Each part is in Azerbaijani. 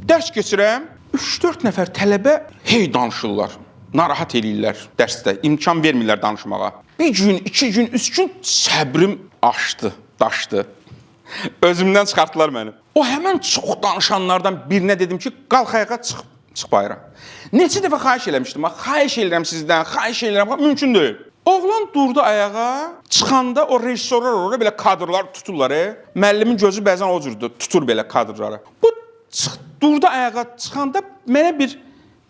Dərs keçirəm, 3-4 nəfər tələbə hey danışırlar. Narahat eləyirlər dərsdə, imkan vermirlər danışmağa. Bir gün, 2 gün, 3 gün səbrim aşdı, daşdı. Özümdən çıxartdılar məni. O həmən çox danışanlardan birinə dedim ki, qalx ayağa, çıx bayıra. Neçə dəfə xahiş eləmişdim, xahiş edirəm sizdən, xahiş edirəm, mümkün deyil. Oğlan durdu ayağa, çıxanda o rejissorlar orada belə kadrlar tuturlar. Müəllimin gözü bəzən o cürdür, tutur belə kadrları. Bu durdu ayağa, çıxanda mənə bir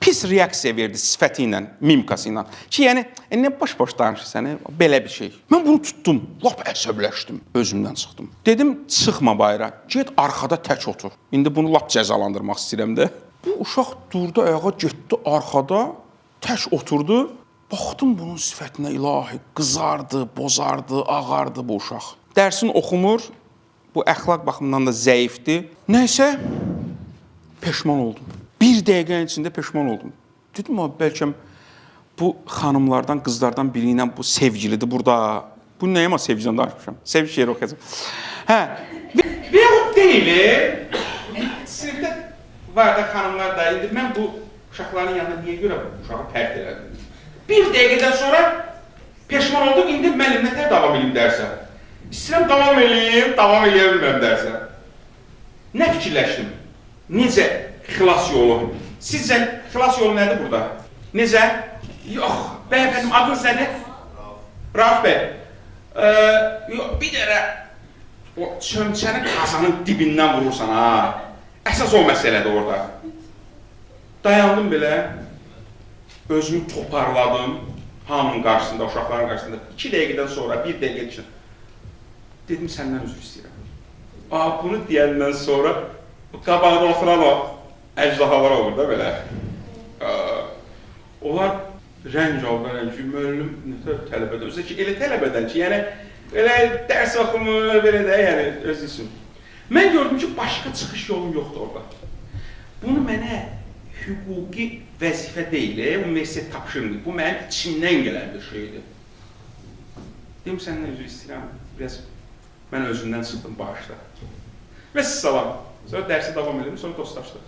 pis reaksiya verdi sifəti ilə, mimikası ilə. Ki, yəni, nə boş-boş danışırsan, belə bir şey. Mən bunu tutdum, lap əsəbləşdim, özümdən çıxdım. Dedim, çıxma bayıra, get arxada tək otur. İndi bunu lap cəzalandırmaq istəyirəm də. Bu uşaq durdu ayağa, getdi arxada, tək oturdu. Baxdım bunun sifətinə, ilahi, qızardı, bozardı, ağardı bu uşaq. Dərsini oxumur, bu əxlaq baxımından da zəifdir. Nəysə, peşman oldum. Bir dəqiqənin içində peşman oldum. Dedim, bəlkə bu xanımlardan, qızlardan biri ilə bu sevgilidir burada. Bu nəyəmə sevgildən danışmışam? Sevgi şeiri oxuyacam. Hə, və o deyil, sinifdə var da xanımlar da, indi mən bu uşaqların yanında niyə görə bu uşağı pərt elədim? Bir dəqiqədən sonra peşman oldum, indi müəllim nətər davam edeyim dərsə. İstəyirəm davam edeyim, davam edə bilməm dərsə. Nə fikirləşdim? Necə xilas yolu? Sizcə xilas yolu nədir burada? Necə? Yox, bəyəfəndim, adın səni? Rauf bəy. Yox, bir dərə o çömçəni kazanın dibindən vurursan, ha. Əsas o məsələdir orada. Dayandım belə. Özümü toparladım, hamının qarşısında, uşaqların qarşısında. 2 dəqiqədən sonra, 1 dəqiqə üçün. Dedim, səndən üzr istəyirəm. Bunu deyəndən sonra, qabağda oturan o əcdahalar olur da belə. Onlar rəng aldılar, müəllim nətər tələbədə. Özü ki, elə tələbədən ki, yəni, elə dərs oxumur, belə də, yəni, özü üçün. Mən gördüm ki, başqa çıxış yolum yoxdur orada. Bunu mənə hüquqi vəzifə deyil, universitet tapşırmır. Bu mənim içimdən gələn bir şeydir. Deyim, səndən üzr istəyirəm, biraz mən özümdən çıxdım, bağışla. Və siz salam. Sonra dərsi davam edelim, sonra dostlaşdıq.